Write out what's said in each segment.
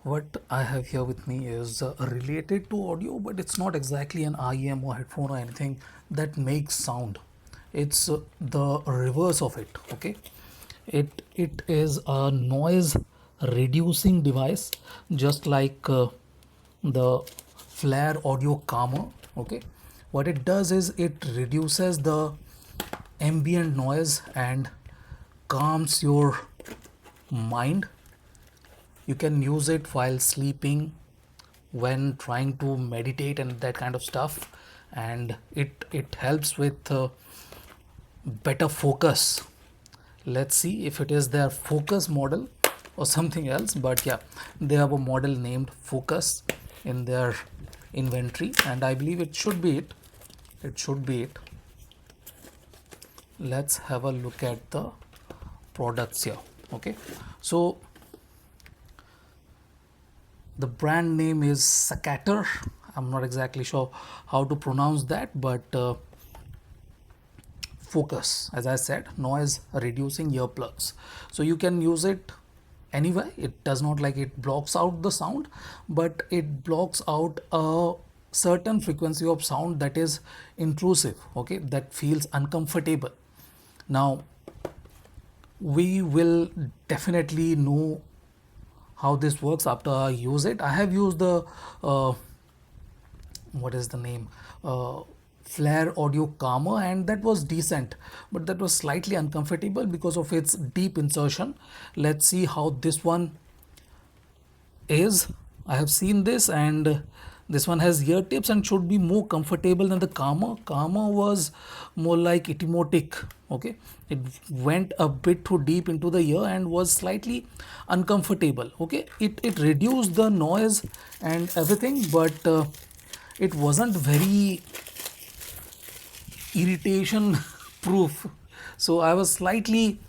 What I have here with me is related to audio, but it's not exactly an IEM or headphone or anything that makes sound. It's the reverse of it. Okay, it is a noise reducing device, just like the Flare Audio Calmer. Okay, what it does is it reduces the ambient noise and calms your mind. You can use it while sleeping, when trying to meditate and that kind of stuff, and it helps with better focus. Let's see if it is their focus model or something else, but yeah, they have a model named focus in their inventory, and I believe it should be it. Let's have a look at the products here. Okay, so the brand name is Saccater. I'm not exactly sure how to pronounce that, but focus, as I said, noise reducing earplugs. So you can use it anyway. It does not, like, it blocks out the sound, but it blocks out a certain frequency of sound that is intrusive, okay, that feels uncomfortable. Now, we will definitely know how this works after I use it. I have used the what is the name, Flare Audio Calmer, and that was decent, but that was slightly uncomfortable because of its deep insertion. Let's see how this one is. I have seen this, and this one has ear tips and should be more comfortable than the Calmer. Calmer was more like etymotic. Okay, it went a bit too deep into the ear and was slightly uncomfortable. Okay, it reduced the noise and everything, but it wasn't very irritation proof. So I was slightly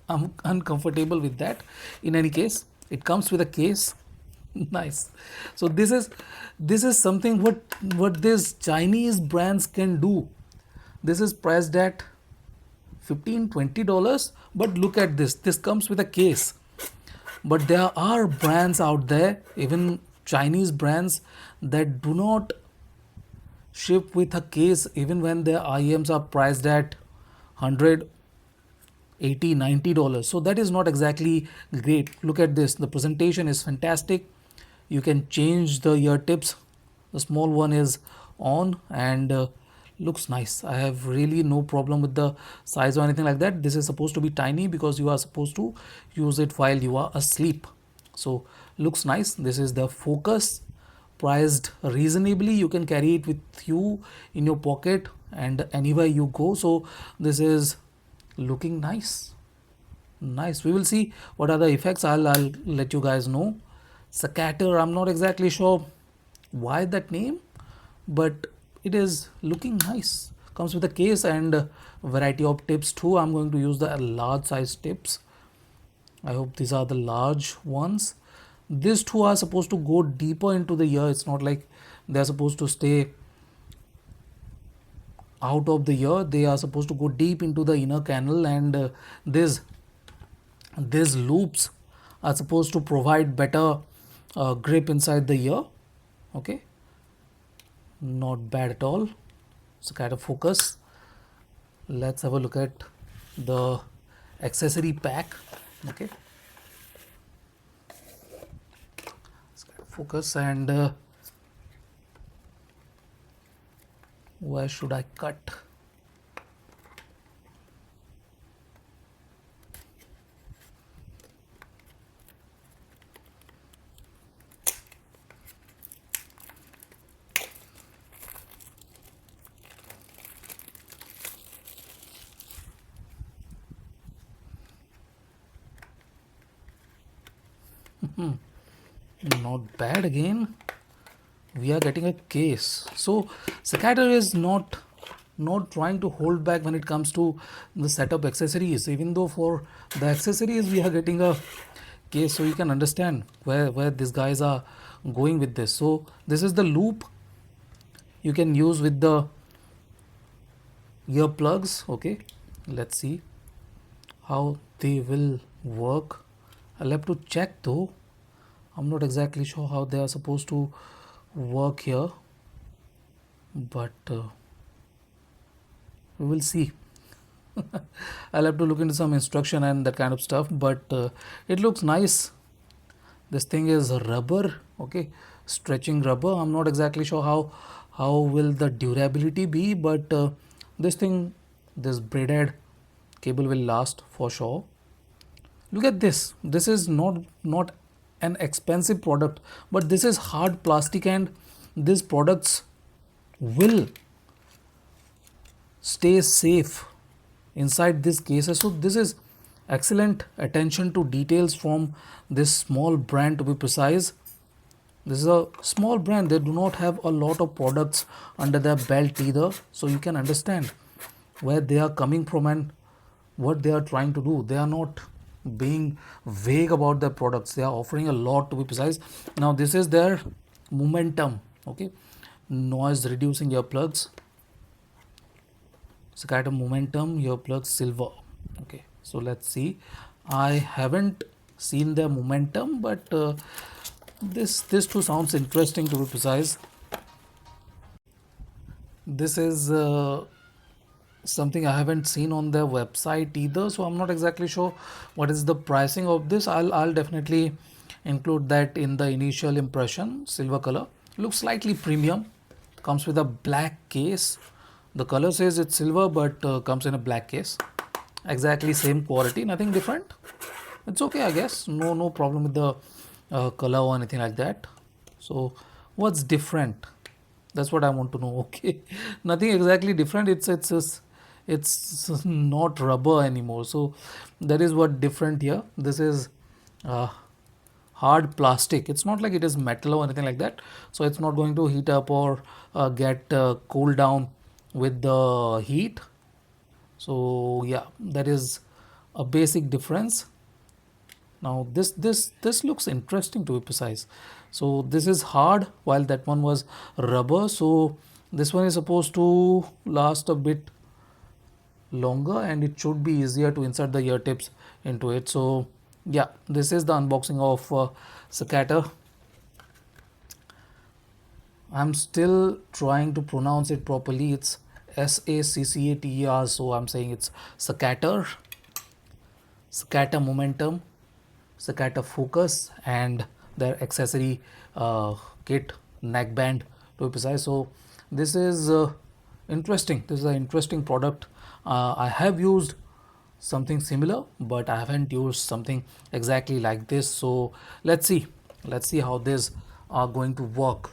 uncomfortable with that. In any case, it comes with a case. Nice. So this is something what these Chinese brands can do. This is priced at 15-20 dollars, but look at this comes with a case. But there are brands out there, even Chinese brands, that do not ship with a case even when their IEMs are priced at 100, 80, $90. So that is not exactly great. Look at this, the presentation is fantastic. You can change the ear tips. The small one is on, and looks nice. I have really no problem with the size or anything like that. This is supposed to be tiny because you are supposed to use it while you are asleep. So looks nice. This is the focus, priced reasonably. You can carry it with you in your pocket and anywhere you go. So this is looking nice. We will see what are the effects. I'll let you guys know. Saccater, I'm not exactly sure why that name, but it is looking nice. Comes with a case and a variety of tips too. I'm going to use the large size tips. I hope these are the large ones. These two are supposed to go deeper into the ear. It's not like they're supposed to stay out of the ear. They are supposed to go deep into the inner canal, and these loops are supposed to provide better grip inside the ear. Okay, not bad at all. So kind of focus. Let's have a look at the accessory pack. Okay, focus, and where should I cut? Not bad again. We are getting a case. So Saccater is not trying to hold back when it comes to the setup accessories. Even though for the accessories we are getting a case, so you can understand where these guys are going with this. So this is the loop you can use with the earplugs. Okay, let's see how they will work. I'll have to check though. I'm not exactly sure how they are supposed to work here, but we will see. I'll have to look into some instruction and that kind of stuff, but it looks nice. This thing is rubber, okay, stretching rubber. I'm not exactly sure how will the durability be, but this thing, this braided cable will last for sure. Look at this. This is not an expensive product, but this is hard plastic, and these products will stay safe inside these cases. So this is excellent attention to details from this small brand, to be precise. This is a small brand. They do not have a lot of products under their belt either, so you can understand where they are coming from and what they are trying to do. They are not being vague about their products. They are offering a lot, to be precise. Now this is their momentum, okay, noise reducing earplugs. Saccater momentum earplugs silver. Okay, so let's see. I haven't seen their momentum, but this too sounds interesting, to be precise. This is something I haven't seen on their website either, so I'm not exactly sure what is the pricing of this. I'll definitely include that in the initial impression. Silver color looks slightly premium. Comes with a black case. The color says it's silver, but comes in a black case. Exactly same quality, nothing different. It's okay, I guess. No problem with the color or anything like that. So what's different? That's what I want to know. Okay, nothing exactly different. It's not rubber anymore. So that is what different here. This is uh, hard plastic. It's not like it is metal or anything like that. So it's not going to heat up or get cooled down with the heat. So yeah, that is a basic difference. Now this looks interesting, to be precise. So this is hard while that one was rubber. So this one is supposed to last a bit longer and it should be easier to insert the ear tips into it. So yeah, this is the unboxing of Saccater. I'm still trying to pronounce it properly. It's Saccater. So I'm saying it's Saccater, Saccater momentum, Saccater focus, and their accessory kit, neckband, to be precise. So this is interesting. This is an interesting product. I have used something similar, but I haven't used something exactly like this. So let's see how this are going to work.